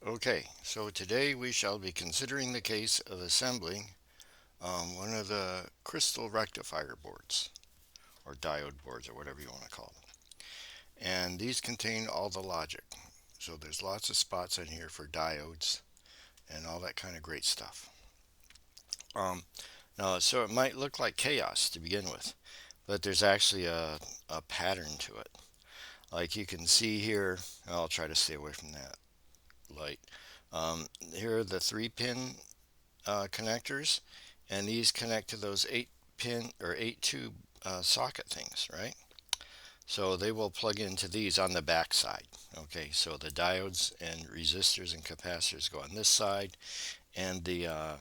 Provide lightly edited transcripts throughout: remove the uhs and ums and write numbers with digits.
Okay, so today we shall be considering the case of assembling one of the crystal rectifier boards, or diode boards, or whatever you want to call them. And these contain all the logic. So there's lots of spots in here for diodes and all that kind of great stuff. Now, so it might look like chaos to begin with, but there's actually a pattern to it. Like you can see here, I'll try to stay away from that light. Here are the 3-pin connectors, and these connect to those 8-pin or 8-tube socket things, right? So they will plug into these on the back side. Okay, so the diodes and resistors and capacitors go on this side, and the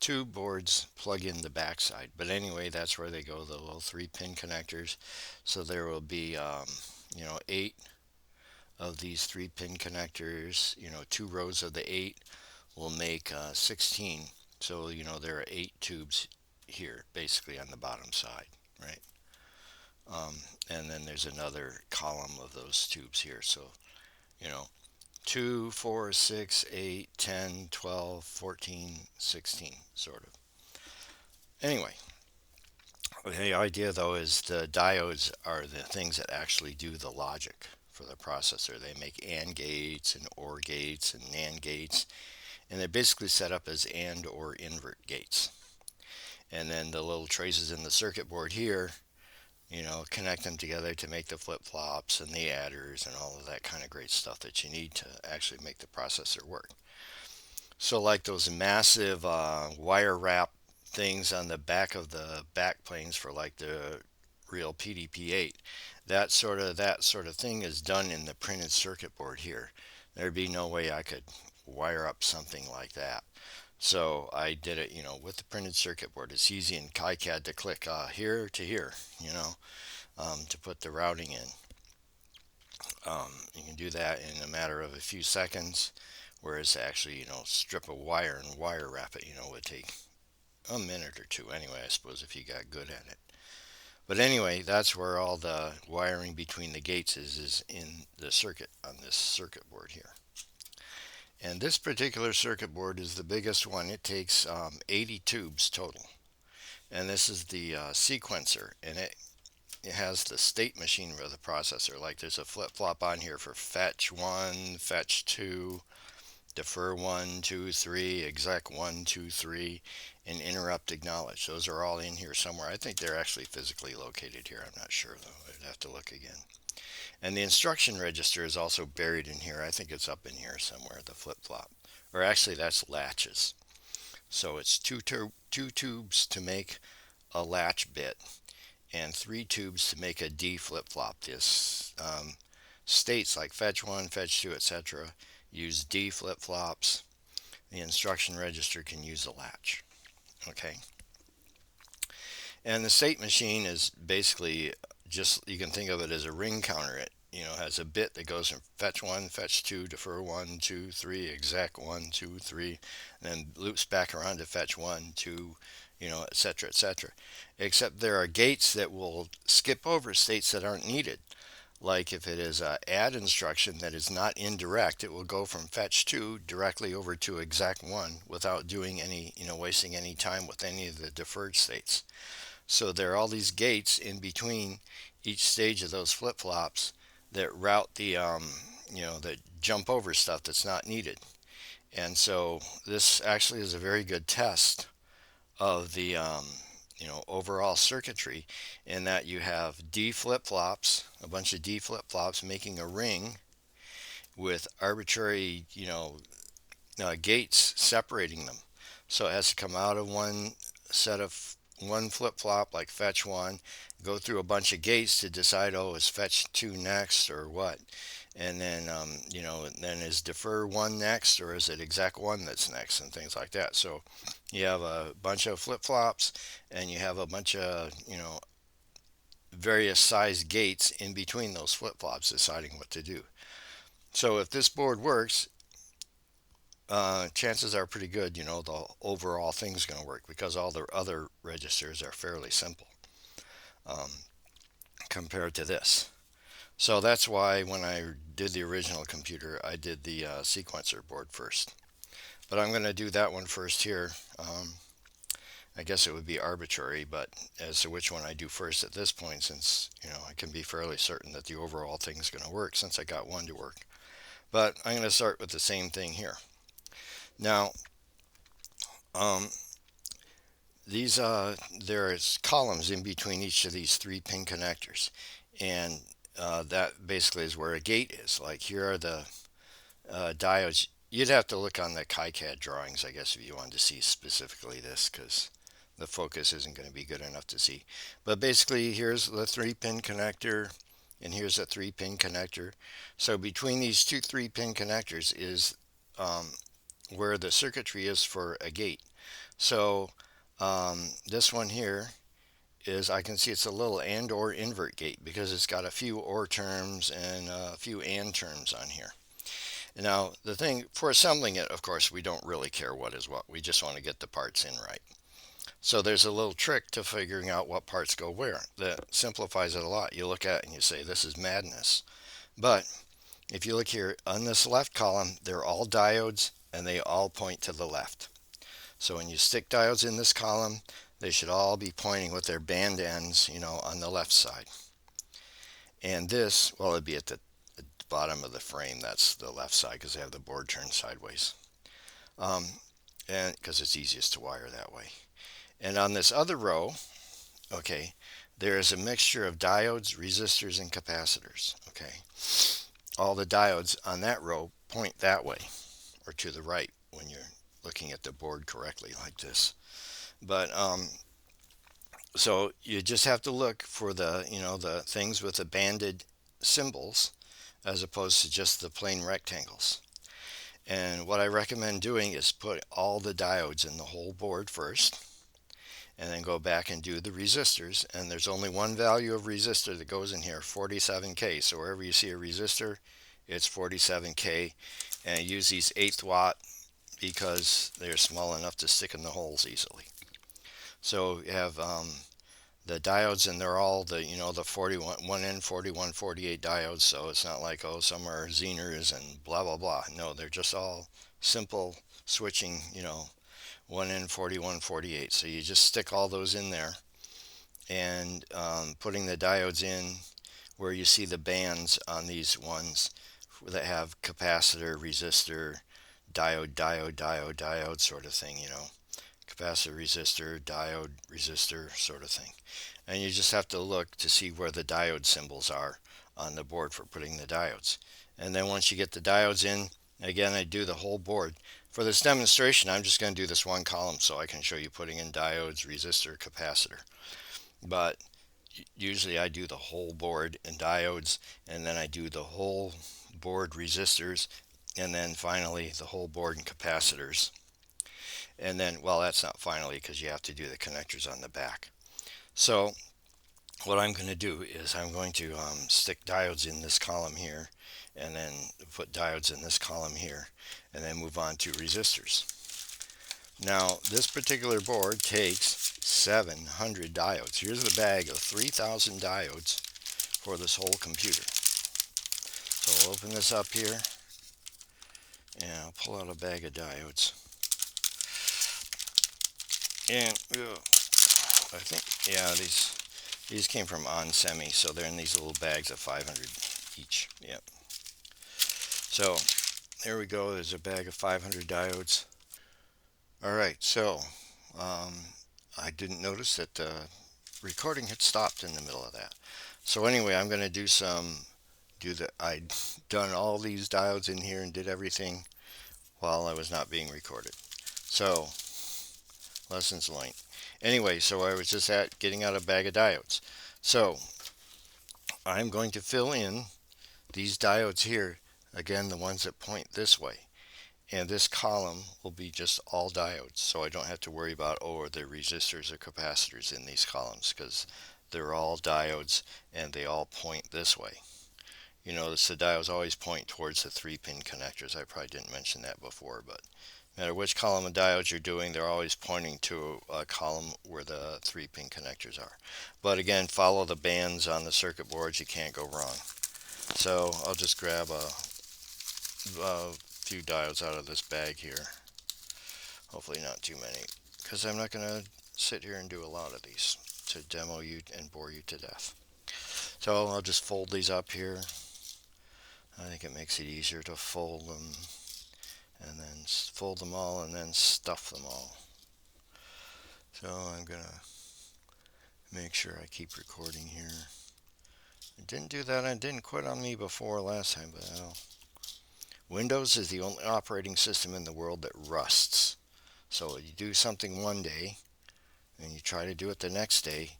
tube boards plug in the back side. But anyway, that's where they go, the little 3-pin connectors. So there will be 8 of these 3-pin connectors. 2 rows of the 8 will make 16. So, there are 8 tubes here, basically on the bottom side, right? And then there's another column of those tubes here. So, you know, 2, 4, 6, 8, 10, 12, 14, 16, sort of. Anyway, the idea though is the diodes are the things that actually do the logic for the processor. They make AND gates and OR gates and NAND gates, and they're basically set up as AND or invert gates. And then the little traces in the circuit board here, connect them together to make the flip-flops and the adders and all of that kind of great stuff that you need to actually make the processor work. So like those massive wire wrap things on the back of the backplanes for like the real PDP-8, that sort of thing is done in the printed circuit board here. There'd be no way I could wire up something like that. So I did it, with the printed circuit board. It's easy in KiCad to click here to here, to put the routing in. You can do that in a matter of a few seconds, whereas actually, strip a wire and wire wrap it, would take a minute or two anyway, I suppose, if you got good at it. But anyway, that's where all the wiring between the gates is in the circuit on this circuit board here. And this particular circuit board is the biggest one. It takes 80 tubes total. And this is the sequencer, and it has the state machine of the processor. Like there's a flip-flop on here for fetch 1, fetch 2, defer 1, 2, 3, exec 1, 2, 3, and interrupt acknowledge. Those are all in here somewhere. I think they're actually physically located here. I'm not sure though. I'd have to look again. And the instruction register is also buried in here. I think it's up in here somewhere, the flip-flop. Or actually that's latches. So it's two tubes to make a latch bit and 3 tubes to make a D flip-flop. This states like fetch 1, fetch 2, etc. use D flip-flops. The instruction register can use a latch. Okay. And the state machine is basically just, you can think of it as a ring counter. It has a bit that goes from fetch 1, fetch 2, defer 1, 2, 3, exec 1, 2, 3, and then loops back around to fetch 1, 2, etc., etc. Except there are gates that will skip over states that aren't needed. Like if it is a add instruction that is not indirect, it will go from fetch 2 directly over to exec 1 without doing any, wasting any time with any of the deferred states. So there are all these gates in between each stage of those flip-flops that route the, that jump over stuff that's not needed. And so this actually is a very good test of the, overall circuitry, in that you have D flip-flops, a bunch of D flip-flops making a ring with arbitrary, gates separating them. So it has to come out of one set of one flip-flop, like fetch 1, go through a bunch of gates to decide, oh, is fetch 2 next or what? And then, then is defer 1 next, or is it exec 1 that's next, and things like that. So you have a bunch of flip-flops, and you have a bunch of, various size gates in between those flip-flops deciding what to do. So if this board works, chances are pretty good, the overall thing's going to work, because all the other registers are fairly simple um, compared to this. So that's why when I did the original computer, I did the sequencer board first. But I'm going to do that one first here. I guess it would be arbitrary, but as to which one I do first at this point, since I can be fairly certain that the overall thing is going to work since I got one to work. But I'm going to start with the same thing here. Now, um, there's columns in between each of these 3-pin connectors, and that basically is where a gate is. Like here are the diodes. You'd have to look on the KiCad drawings, I guess, if you wanted to see specifically this, because the focus isn't going to be good enough to see. But basically, here's the 3-pin connector, and here's a 3-pin connector. So between these two 3-pin connectors is where the circuitry is for a gate. So this one here is, I can see it's a little and or invert gate because it's got a few or terms and a few and terms on here. Now, the thing for assembling it, of course, we don't really care what is what. We just want to get the parts in right. So there's a little trick to figuring out what parts go where. That simplifies it a lot. You look at it and you say, this is madness. But if you look here on this left column, they're all diodes and they all point to the left. So when you stick diodes in this column, they should all be pointing with their band ends, on the left side. And this, well, it'd be at the bottom of the frame. That's the left side because they have the board turned sideways. And because it's easiest to wire that way. And on this other row, okay, there is a mixture of diodes, resistors, and capacitors. Okay, all the diodes on that row point that way or to the right when you're looking at the board correctly like this. But so you just have to look for the things with the banded symbols as opposed to just the plain rectangles. And what I recommend doing is put all the diodes in the whole board first, and then go back and do the resistors. And there's only one value of resistor that goes in here, 47K. So wherever you see a resistor, it's 47K. And use these 1/8 watt because they're small enough to stick in the holes easily. So you have the diodes, and they're all the 41 1N 4148 diodes. So it's not like, oh, some are Zehners and blah blah blah. No, they're just all simple switching 1N 4148. So you just stick all those in there, and putting the diodes in where you see the bands on these ones that have capacitor, resistor, diode sort of thing, capacitor, resistor, diode, resistor sort of thing. And you just have to look to see where the diode symbols are on the board for putting the diodes. And then once you get the diodes in, again, I do the whole board. For this demonstration, I'm just going to do this one column so I can show you putting in diodes, resistor, capacitor. But usually I do the whole board in diodes, and then I do the whole board resistors, and then finally the whole board in capacitors. And then, well, that's not finally because you have to do the connectors on the back. So what I'm going to do is I'm going to stick diodes in this column here, and then put diodes in this column here, and then move on to resistors. Now, this particular board takes 700 diodes. Here's the bag of 3,000 diodes for this whole computer. So I'll open this up here, and I'll pull out a bag of diodes. And I think, yeah, these came from onsemi, so they're in these little bags of 500 each. Yep. So there we go. There's a bag of 500 diodes. All right, so I didn't notice that the recording had stopped in the middle of that. So anyway, I'm going to I'd done all these diodes in here and did everything while I was not being recorded. So lessons learned. Anyway, so I was just getting out a bag of diodes. So I'm going to fill in these diodes here, again, the ones that point this way. And this column will be just all diodes, so I don't have to worry about, are there resistors or capacitors in these columns, because they're all diodes and they all point this way. You notice the diodes always point towards the 3-pin connectors. I probably didn't mention that before, but no matter which column of diodes you're doing, they're always pointing to a column where the 3-pin connectors are. But again, follow the bands on the circuit boards. You can't go wrong. So I'll just grab a few diodes out of this bag here. Hopefully not too many, because I'm not going to sit here and do a lot of these to demo you and bore you to death. So I'll just fold these up here. I think it makes it easier to fold them and then fold them all and then stuff them all. So I'm going to make sure I keep recording here. I didn't do that. I didn't quit on me before last time, but Windows is the only operating system in the world that rusts. So you do something one day and you try to do it the next day,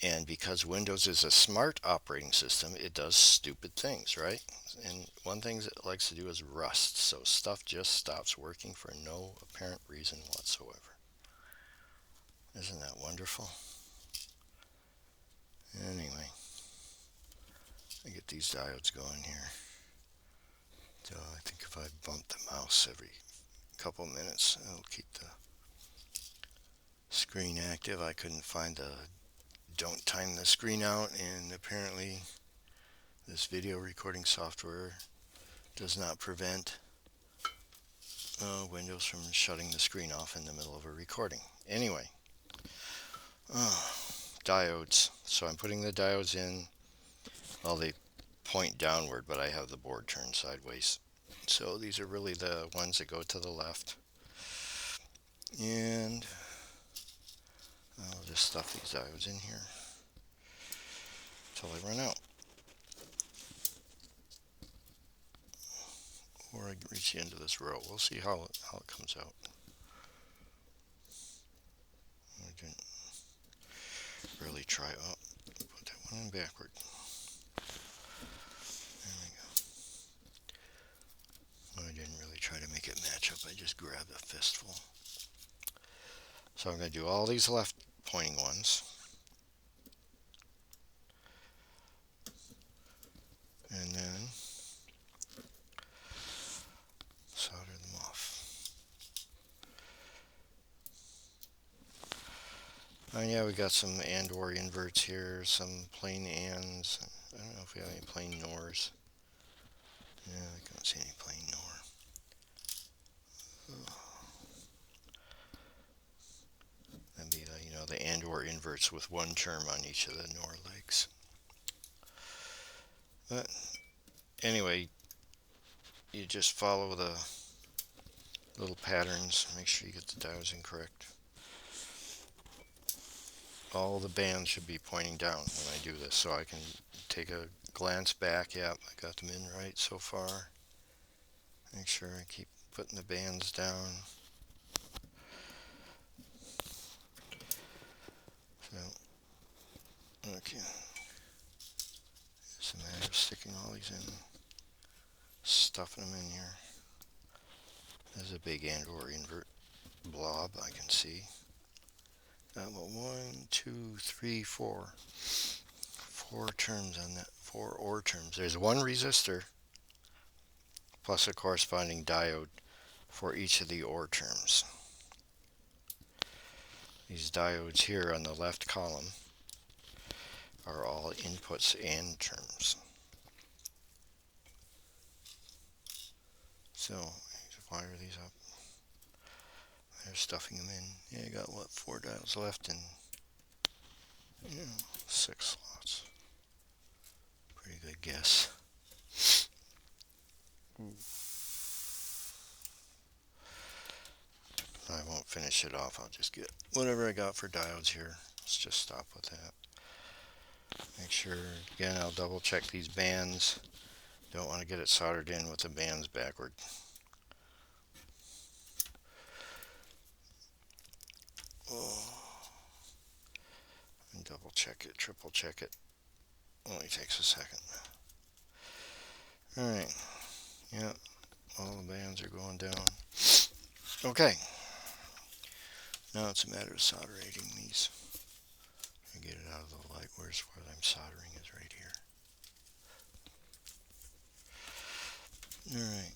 and because Windows is a smart operating system, it does stupid things, right? And one thing it likes to do is rust, so stuff just stops working for no apparent reason whatsoever. Isn't that wonderful? Anyway, I get these diodes going here. So I think if I bump the mouse every couple minutes, it'll keep the screen active. I couldn't find the don't time the screen out, and apparently this video recording software does not prevent Windows from shutting the screen off in the middle of a recording. Anyway, diodes. So I'm putting the diodes in. Well, they point downward, but I have the board turned sideways. So these are really the ones that go to the left. And I'll just stuff these diodes in here until I run out. Or I reach the end of this row. We'll see how it comes out. I didn't really try. Oh, put that one in backward. There we go. I didn't really try to make it match up. I just grabbed a fistful. So I'm going to do all these left pointing ones. And then solder them off. Oh yeah, we got some and or inverts here, some plain ands. I don't know if we have any plain nors. Yeah, I can't see any plain nor. That'd be the and or inverts with one term on each of the nor legs. But anyway, you just follow the little patterns. Make sure you get the diodes in correct. All the bands should be pointing down when I do this, so I can take a glance back. Yep, I got them in right so far. Make sure I keep putting the bands down. So, okay. It's a matter of sticking all these in, stuffing them in here. There's a big and or invert blob I can see. Got about 1, 2, 3, 4. 4 terms on that. 4 or terms. There's one resistor plus a corresponding diode for each of the or terms. These diodes here on the left column are all inputs and terms. So, wire these up. They're stuffing them in. Yeah, you got what, 4 diodes left and 6 slots. Pretty good guess. I won't finish it off. I'll just get whatever I got for diodes here. Let's just stop with that. Make sure, again, I'll double check these bands. Don't want to get it soldered in with the bands backward. And double check it, triple check it. Only takes a second. Alright. Yep. All the bands are going down. Okay. Now it's a matter of soldering these. Get it out of the light. Where's where I'm soldering is right here. Alright.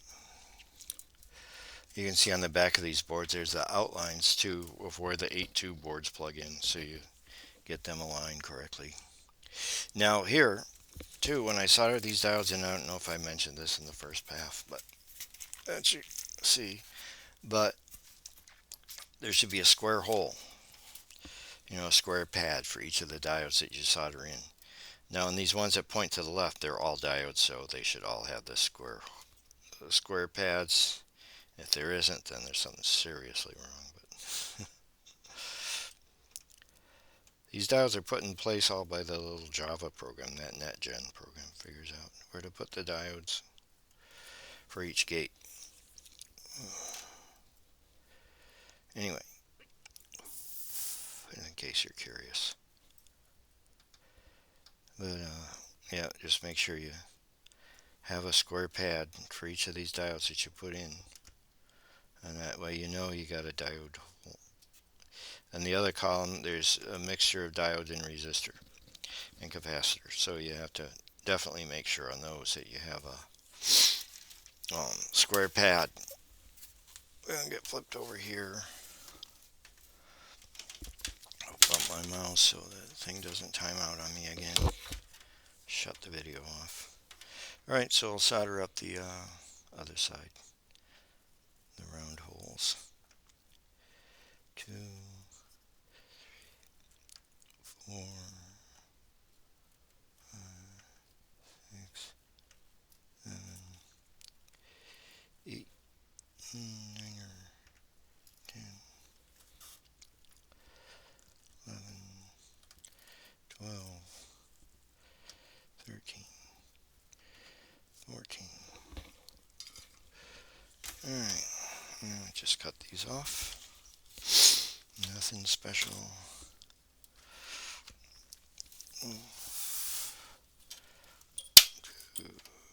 You can see on the back of these boards there's the outlines too of where the 8-tube boards plug in, so you get them aligned correctly. Now here Two, when I solder these diodes in, I don't know if I mentioned this in the first path, but as you see, but there should be a square hole, a square pad for each of the diodes that you solder in. Now, in these ones that point to the left, they're all diodes, so they should all have this square pads. If there isn't, then there's something seriously wrong. But these diodes are put in place all by the little Java program. That NetGen program figures out where to put the diodes for each gate. Anyway, in case you're curious. But yeah, just make sure you have a square pad for each of these diodes that you put in. And that way you know you got a diode. And the other column, there's a mixture of diode and resistor and capacitor. So you have to definitely make sure on those that you have a square pad. We're going to get flipped over here. I'll bump my mouse so that thing doesn't time out on me again. Shut the video off. Alright, so I'll solder up the other side. The round holes. 2, 4, 5, 6, 7, 8, 9, 10, 11, 12, 13, 14. Alright, now just cut these off. Nothing special. 2,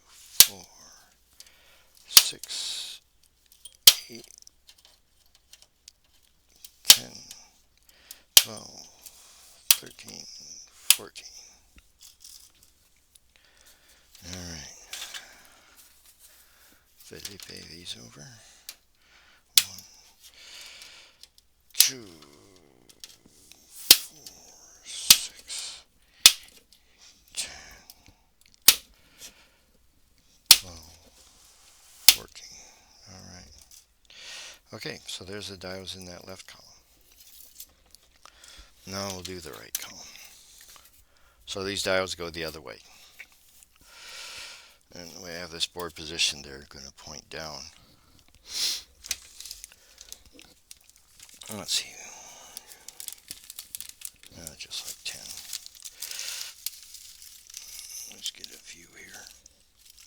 4, 6, 8, 10, 12, 13, 14. Alright. PDP these over. 1, 2, 4, 6, 10, 12, 14. Alright. Okay, so there's the diodes in that left column. Now we'll do the right column. So these diodes go the other way. And the way I have this board positioned, they're going to point down. Let's see. Just like 10. Let's get a few here.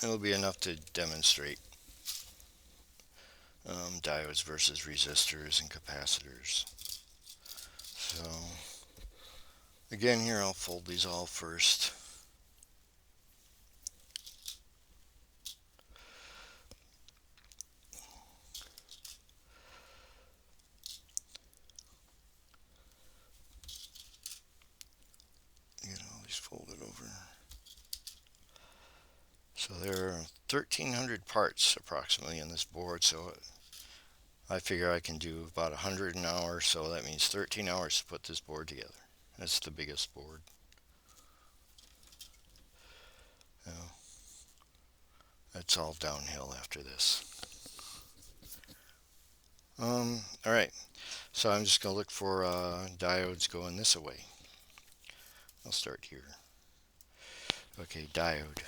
It'll be enough to demonstrate diodes versus resistors and capacitors. So again, here I'll fold these all first. Get all these folded over. So there are 1,300 parts approximately in this board, so I figure I can do about 100 an hour, so that means 13 hours to put this board together. That's the biggest board. That's all downhill after this. Alright, so I'm just going to look for diodes going this way. I'll start here. Okay, diode.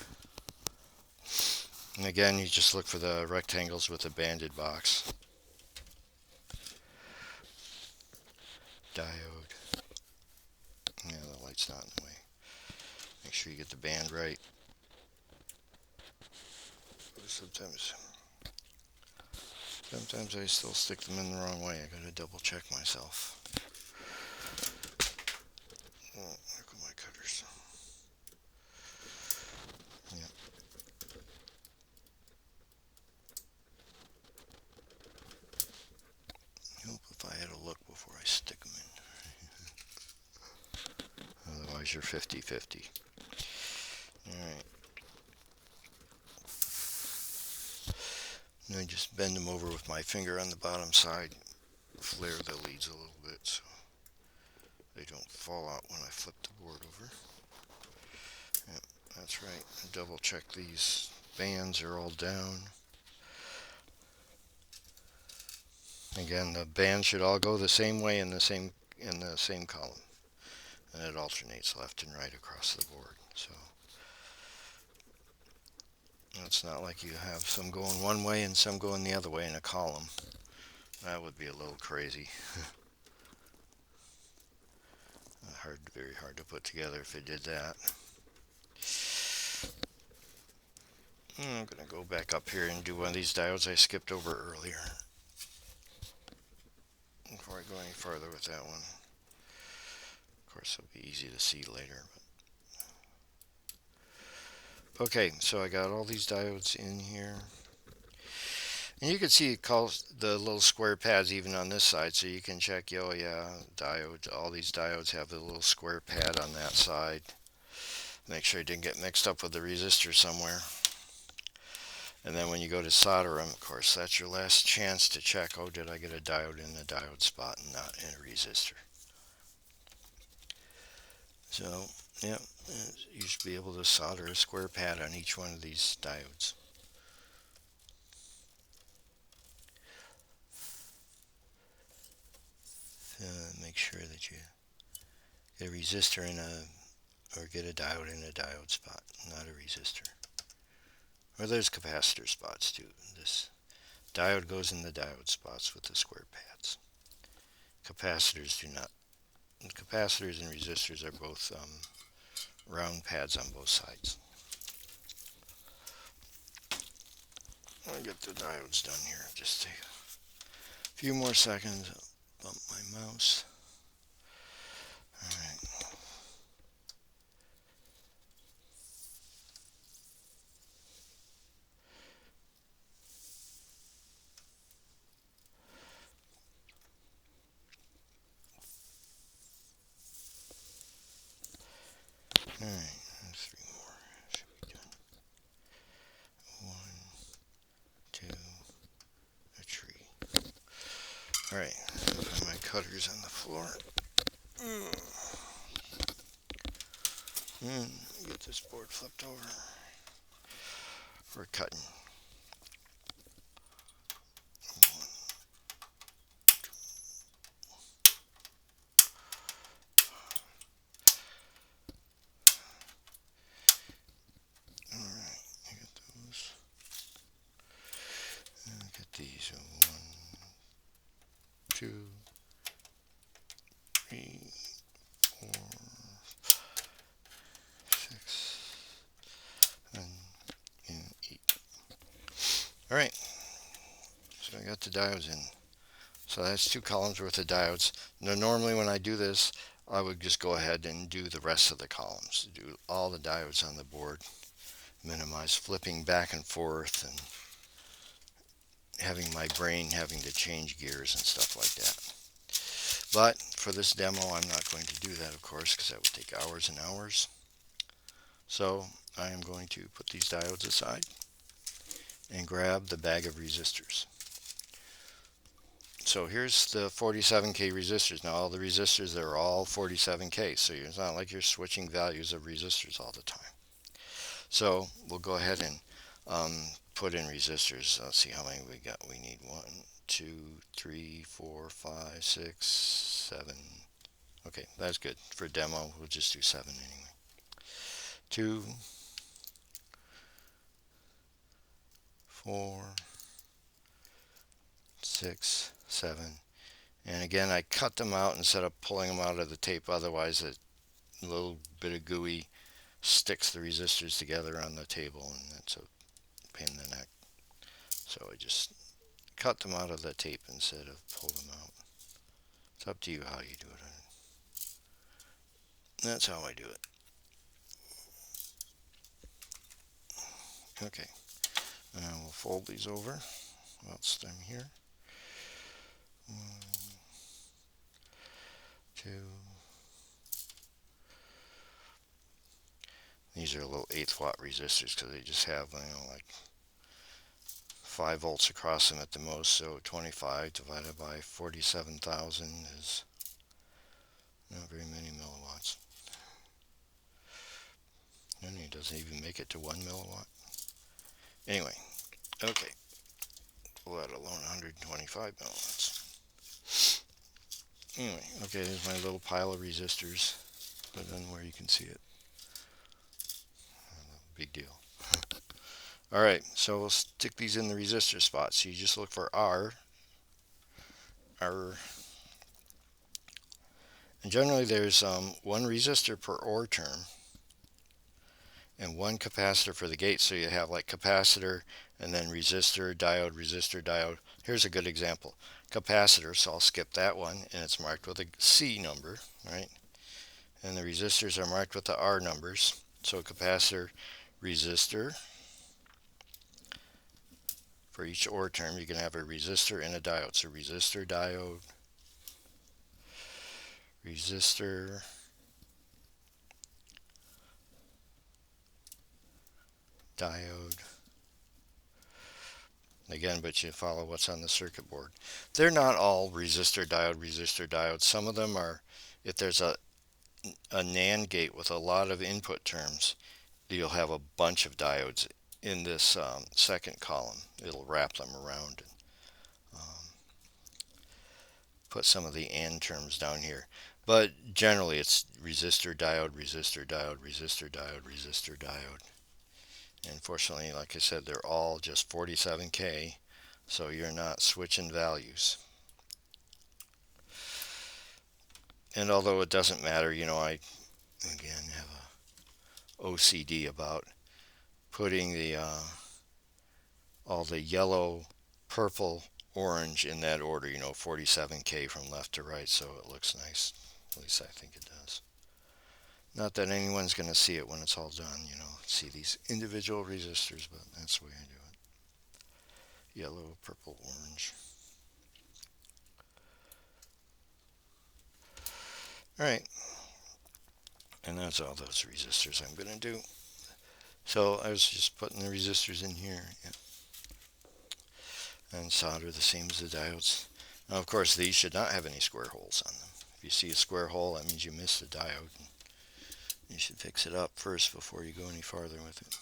And again, you just look for the rectangles with a banded box. Diode. Yeah, the light's not in the way. Make sure you get the band right. Sometimes I still stick them in the wrong way. I gotta double check myself. Oh, there go my cutters. Yep. Hope if I had a look before I stick them in. Otherwise you're 50-50. Alright. And I just bend them over with my finger on the bottom side. Flare the leads a little bit so they don't fall out when I flip the board over. Yep. That's right. Double check these bands are all down. Again, the bands should all go the same way in the same column, and it alternates left and right across the board. So it's not like you have some going one way and some going the other way in a column. That would be a little crazy. Very hard to put together if it did that. I'm going to go back up here and do one of these diodes I skipped over earlier before I go any further with that one. Of course, it'll be easy to see later. Okay, so I got all these diodes in here. And you can see it calls the little square pads even on this side, so you can check, oh yeah, diode, all these diodes have the little square pad on that side. Make sure it didn't get mixed up with the resistor somewhere. And then when you go to solder them, of course, that's your last chance to check, oh, did I get a diode in the diode spot and not in a resistor? So, yeah, you should be able to solder a square pad on each one of these diodes. Make sure that you get a resistor in or get a diode in a diode spot, not a resistor. Or there's capacitor spots too. This diode goes in the diode spots with the square pads. Capacitors do not. Capacitors and resistors are both round pads on both sides. I'll get the diodes done here. Just take a few more seconds. I'll bump my mouse. Alright. Alright, 3 more. Should be done. 1, 2, a tree. Alright, my cutter's on the floor. Get this board flipped over for cutting. Alright, I got those. And get these. 1, 2, 3, 4, 6, 7, and 8. Alright, so I got the diodes in. So that's 2 columns worth of diodes. Now normally when I do this, I would just go ahead and do the rest of the columns. Do all the diodes on the board. Minimize flipping back and forth and having my brain having to change gears and stuff like that. But for this demo, I'm not going to do that, of course, because that would take hours and hours. So I am going to put these diodes aside and grab the bag of resistors. So here's the 47K resistors. Now all the resistors, they're all 47K, so it's not like you're switching values of resistors all the time. So we'll go ahead and put in resistors. Let's see how many we got. We need 1, 2, 3, 4, 5, 6, 7. Okay, that's good. For demo, we'll just do 7 anyway. 2, 4, 6, 7. And again, I cut them out instead of pulling them out of the tape. Otherwise, a little bit of gooey sticks the resistors together on the table, and that's a pain in the neck. So I just cut them out of the tape instead of pull them out. It's up to you how you do it. That's how I do it. Okay, and we'll fold these over whilst I'm here. 1, 2. These are little 1/8 watt resistors because they just have, like 5 volts across them at the most. So 25 divided by 47,000 is not very many milliwatts. And it doesn't even make it to 1 milliwatt. Anyway, okay, let alone 125 milliwatts. Anyway, okay, there's my little pile of resistors. Put it in where you can see it. Big deal. Alright, so we'll stick these in the resistor spot. So you just look for R. And generally there's one resistor per OR term and one capacitor for the gate. So you have like capacitor and then resistor, diode, resistor, diode. Here's a good example. Capacitor, so I'll skip that one, and it's marked with a C number, right? And the resistors are marked with the R numbers. So capacitor, resistor. For each OR term, you can have a resistor and a diode. So resistor, diode, resistor, diode. Again, but you follow what's on the circuit board. They're not all resistor, diode. Some of them are, if there's a NAND gate with a lot of input terms, you'll have a bunch of diodes in this second column. It'll wrap them around and put some of the AND terms down here. But generally it's resistor, diode, resistor, diode, resistor, diode, resistor, diode. And fortunately, like I said, they're all just 47K, so you're not switching values. And although it doesn't matter, you know, I again have a OCD about putting the all the yellow, purple, orange in that order, you know, 47K from left to right, so it looks nice. At least I think it does. Not that anyone's going to see it when it's all done, you know, see these individual resistors, but that's the way I do it. Yellow, purple, orange. Alright, and that's all those resistors I'm going to do. So I was just putting the resistors in here, yeah. And solder the same as the diodes. Now of course these should not have any square holes on them. If you see a square hole, that means you missed the diode. You should fix it up first before you go any farther with it.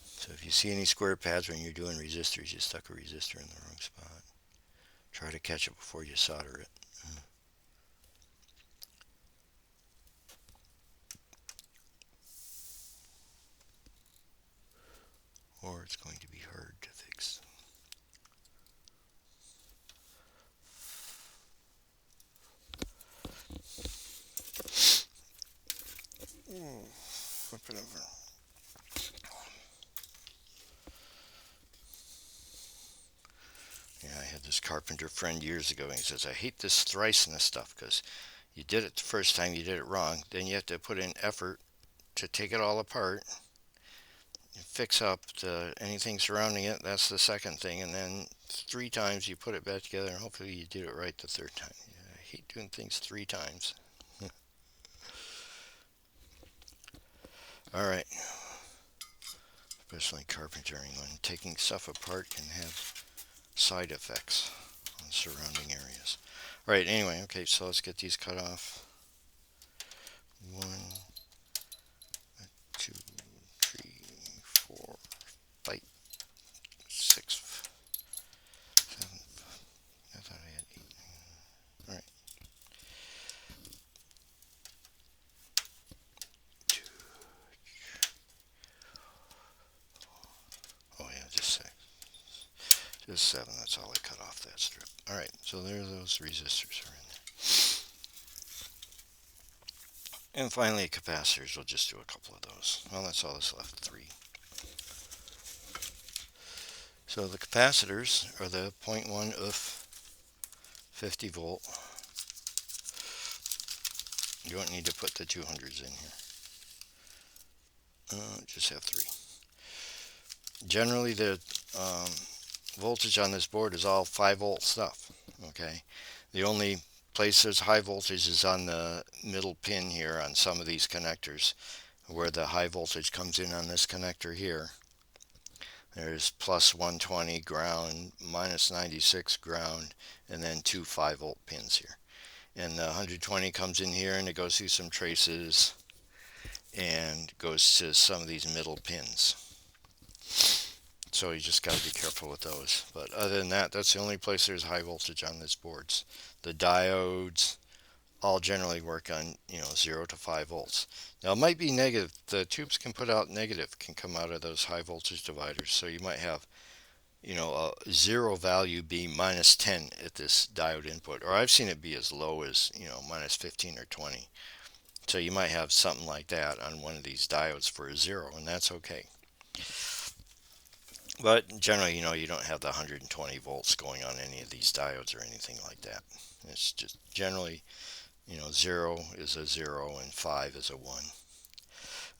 So if you see any square pads when you're doing resistors, you stuck a resistor in the wrong spot. Try to catch it before you solder it. Or it's going to be hard to fix. Flip it over. Yeah, I had this carpenter friend years ago, and he says, I hate this thrice and this stuff because you did it the first time, you did it wrong. Then you have to put in effort to take it all apart, fix up anything surrounding it. That's the second thing. And then 3 times you put it back together, and hopefully you did it right the third time. Yeah, I hate doing things 3 times. All right. Especially carpentering, when taking stuff apart can have side effects on surrounding areas. All right, anyway, okay, so let's get these cut off. 1, 2, 3, 4, 5, 6, 7. I thought I had 8. All right. 2. Oh yeah, just 6. Just 7. That's all I cut off that strip. All right, so there those resistors are in there. And finally, capacitors. We'll just do a couple of those. Well, that's all that's left. 3. So the capacitors are the 0.1 of 50 volt. You don't need to put the 200s in here. Just have 3. Generally, the voltage on this board is all 5 volt stuff. Okay, the only place there's high voltage is on the middle pin here on some of these connectors, where the high voltage comes in on this connector here. There's plus 120 ground, minus 96 ground, and then 2 5 volt pins here. And the 120 comes in here and it goes through some traces and goes to some of these middle pins. So you just got to be careful with those. But other than that, that's the only place there's high voltage on these boards. The diodes all generally work on 0 to 5 volts. Now it might be negative. The tubes can put out negative, can come out of those high voltage dividers. So you might have a zero value be minus 10 at this diode input, or I've seen it be as low as minus 15 or 20. So you might have something like that on one of these diodes for a zero, and that's okay. But generally, you don't have the 120 volts going on any of these diodes or anything like that. It's just generally, 0 is a 0 and 5 is a 1.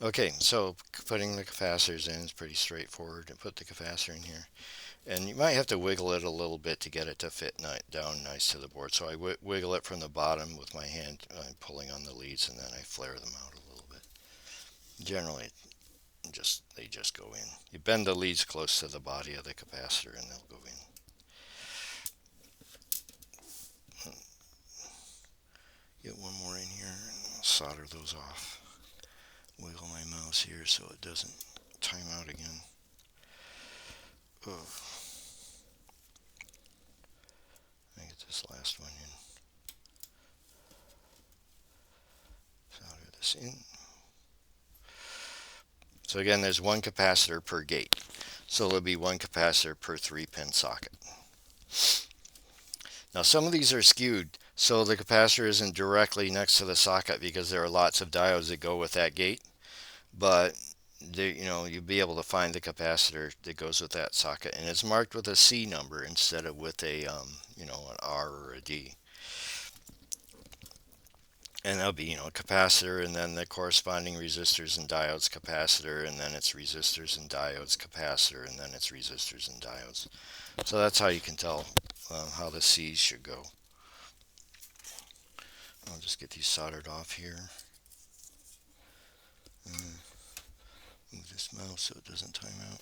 Okay, so putting the capacitors in is pretty straightforward. And put the capacitor in here. And you might have to wiggle it a little bit to get it to fit down nice to the board. So I wiggle it from the bottom with my hand. I'm pulling on the leads, and then I flare them out a little bit. Generally, they just go in. You bend the leads close to the body of the capacitor, and they'll go in. Get one more in here, and I'll solder those off. Wiggle my mouse here so it doesn't time out again. Oh. I get this last one in. Solder this in. So again, there's one capacitor per gate. So there'll be one capacitor per 3-pin socket. Now some of these are skewed, so the capacitor isn't directly next to the socket because there are lots of diodes that go with that gate. But you'll be able to find the capacitor that goes with that socket, and it's marked with a C number instead of with a an R or a D. And that'll be a capacitor, and then the corresponding resistors and diodes capacitor, and then it's resistors and diodes capacitor, and then it's resistors and diodes. So that's how you can tell how the C's should go. I'll just get these soldered off here. Move this mouse so it doesn't time out.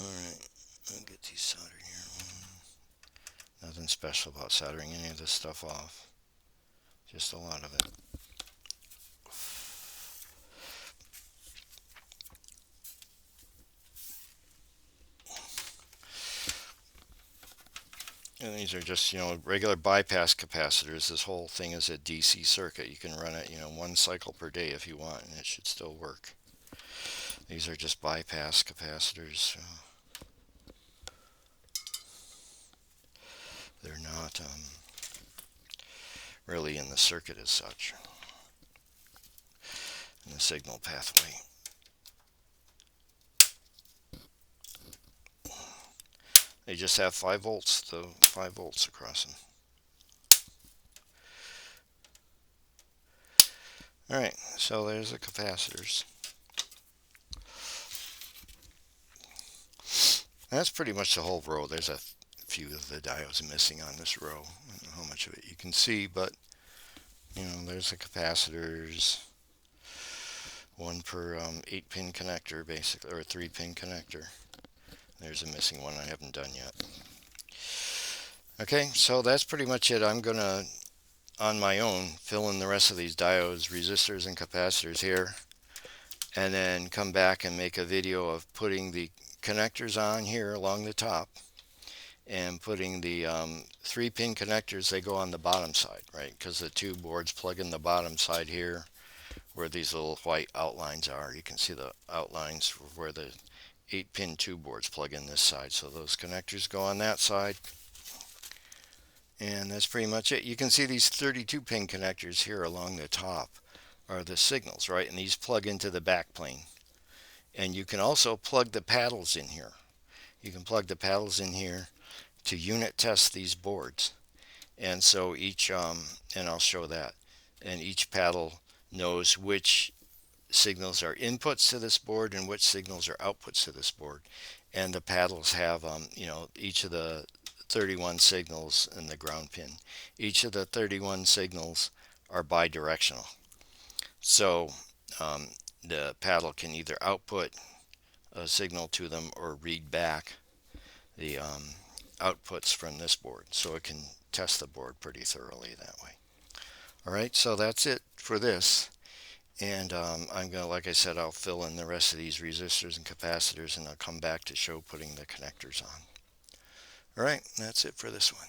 Alright, I'll get these soldered here. Nothing special about soldering any of this stuff off. Just a lot of it. And these are just, regular bypass capacitors. This whole thing is a DC circuit. You can run it, one cycle per day if you want, and it should still work. These are just bypass capacitors. They're not really in the circuit as such, in the signal pathway. They just have 5 volts, 5 volts across them. Alright, so there's the capacitors. That's pretty much the whole row. There's a few of the diodes missing on this row. I don't know how much of it you can see, but there's the capacitors. One per 8-pin connector, basically, or a 3-pin connector. There's a missing one I haven't done yet. Okay, so that's pretty much it. I'm gonna, on my own, fill in the rest of these diodes, resistors, and capacitors here, and then come back and make a video of putting the connectors on here along the top, and putting the 3-pin connectors. They go on the bottom side, right? Because the two boards plug in the bottom side here, where these little white outlines are. You can see the outlines where the 8-pin tube boards plug in this side. So those connectors go on that side. And that's pretty much it. You can see these 32-pin connectors here along the top are the signals, right? And these plug into the backplane. And you can also plug the paddles in here. You can plug the paddles in here to unit test these boards. And so each, and I'll show that, and each paddle knows which signals are inputs to this board and which signals are outputs to this board. And the paddles have, each of the 31 signals in the ground pin. Each of the 31 signals are bidirectional. So the paddle can either output a signal to them or read back the outputs from this board. So it can test the board pretty thoroughly that way. Alright, so that's it for this. And I'm going to, like I said, I'll fill in the rest of these resistors and capacitors, and I'll come back to show putting the connectors on. All right, that's it for this one.